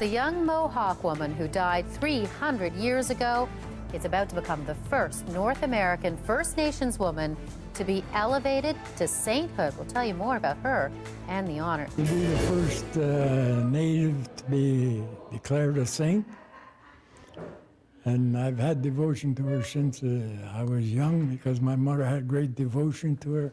The young Mohawk woman who died 300 years ago is about to become the first North American First Nations woman to be elevated to sainthood. We'll tell you more about her and the honor. To be the first Native to be declared a saint. And I've had devotion to her since I was young because my mother had great devotion to her.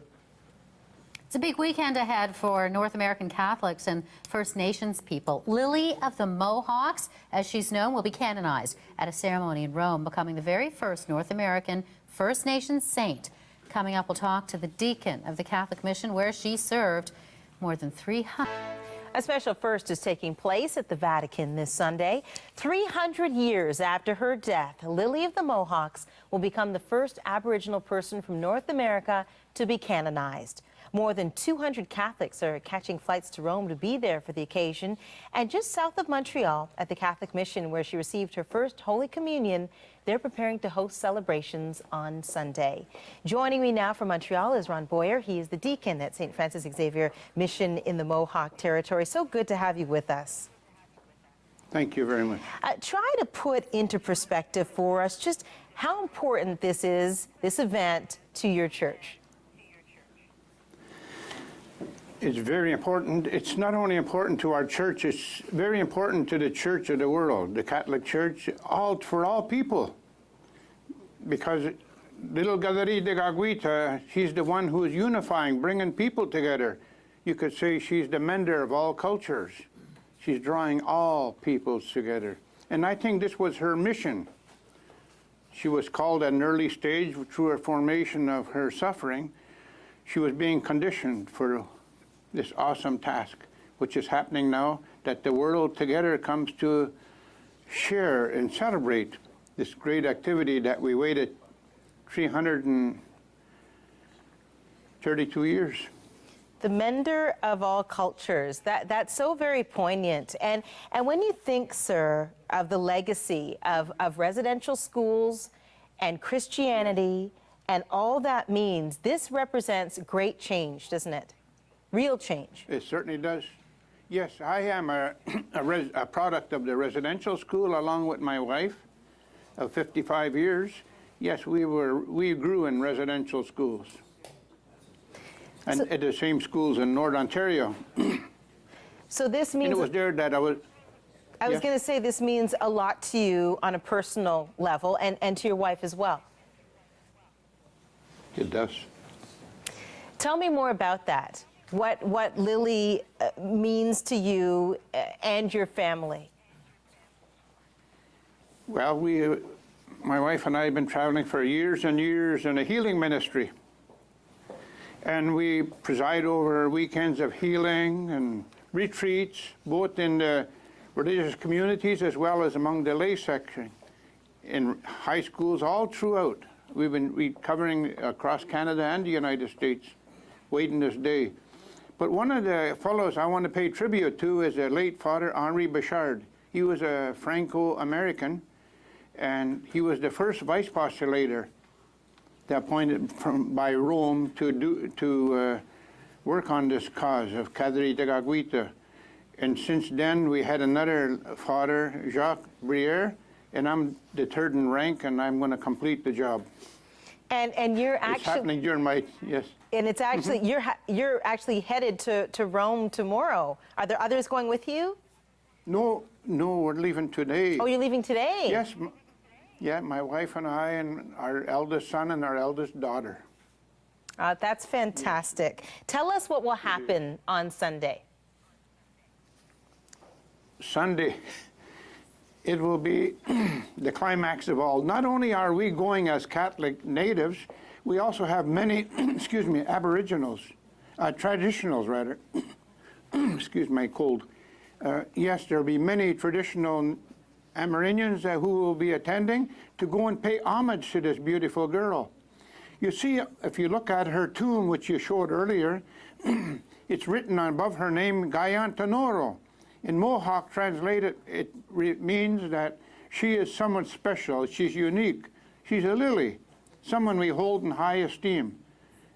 It's a big weekend ahead for North American Catholics and First Nations people. Lily of the Mohawks, as she's known, will be canonized at a ceremony in Rome, becoming the very first North American First Nations saint. Coming up, we'll talk to the Deacon of the Catholic Mission, where she served more than 300. A special first is taking place at the Vatican this Sunday. 300 years after her death, Lily of the Mohawks will become the first Aboriginal person from North America to be canonized. More than 200 Catholics are catching flights to Rome to be there for the occasion. And just south of Montreal, at the Catholic Mission, where she received her first Holy Communion, they're preparing to host celebrations on Sunday. Joining me now from Montreal is Ron Boyer. He is the deacon at St. Francis Xavier Mission in the Mohawk Territory. So good to have you with us. Thank you very much. Try to put into perspective for us just how important this is, this event, to your church. It's very important. It's not only important to our church, it's very important to the church of the world, the Catholic Church, for all people. Because little Galerie de Gaguita, she's the one who is unifying, bringing people together. You could say she's the mender of all cultures. She's drawing all peoples together. And I think this was her mission. She was called at an early stage through her formation of her suffering. She was being conditioned for this awesome task, which is happening now, that the world together comes to share and celebrate this great activity that we waited 332 years. The mender of all cultures, that's so very poignant. And when you think, sir, of the legacy of residential schools and Christianity and all that means, this represents great change, doesn't it? Real change. It certainly does. Yes, I am a product of the residential school along with my wife of 55 years. Yes, we grew in residential schools. And at the same schools in North Ontario. So this means... And it was there that I was going to say this means a lot to you on a personal level and to your wife as well. It does. Tell me more about that. What Lily means to you and your family. Well, my wife and I have been traveling for years and years in a healing ministry. And we preside over weekends of healing and retreats, both in the religious communities as well as among the lay section, in high schools all throughout. We've been covering across Canada and the United States, waiting this day. But one of the fellows I want to pay tribute to is the late Father Henri Bouchard. He was a Franco-American, and he was the first vice postulator appointed by Rome to work on this cause of Galerie de Gaguita. And since then, we had another Father, Jacques Briere, and I'm the third in rank, and I'm going to complete the job. And you're actually... It's happening during my, yes. And it's actually, you're actually headed to Rome tomorrow. Are there others going with you? No, we're leaving today. Oh, you're leaving today? Yes, yeah, my wife and I and our eldest son and our eldest daughter. That's fantastic. Tell us what will happen on Sunday. Sunday, it will be the climax of all. Not only are we going as Catholic natives, we also have many, excuse me, Aboriginals, traditionals rather. Excuse my cold. Yes, there will be many traditional Amerindians who will be attending to go and pay homage to this beautiful girl. You see, if you look at her tomb, which you showed earlier, it's written above her name, Gayantanoro. In Mohawk translated, it means that she is someone special, she's unique, she's a lily, someone we hold in high esteem.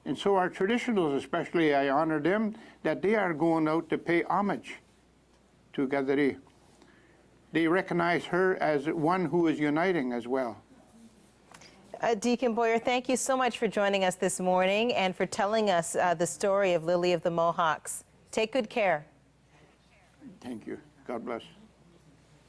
And so our traditionals, especially, I honor them, that they are going out to pay homage to Galerie. they recognize her as one who is uniting as well. Deacon Boyer, thank you so much for joining us this morning and for telling us the story of Lily of the Mohawks. Take good care. Thank you. God bless.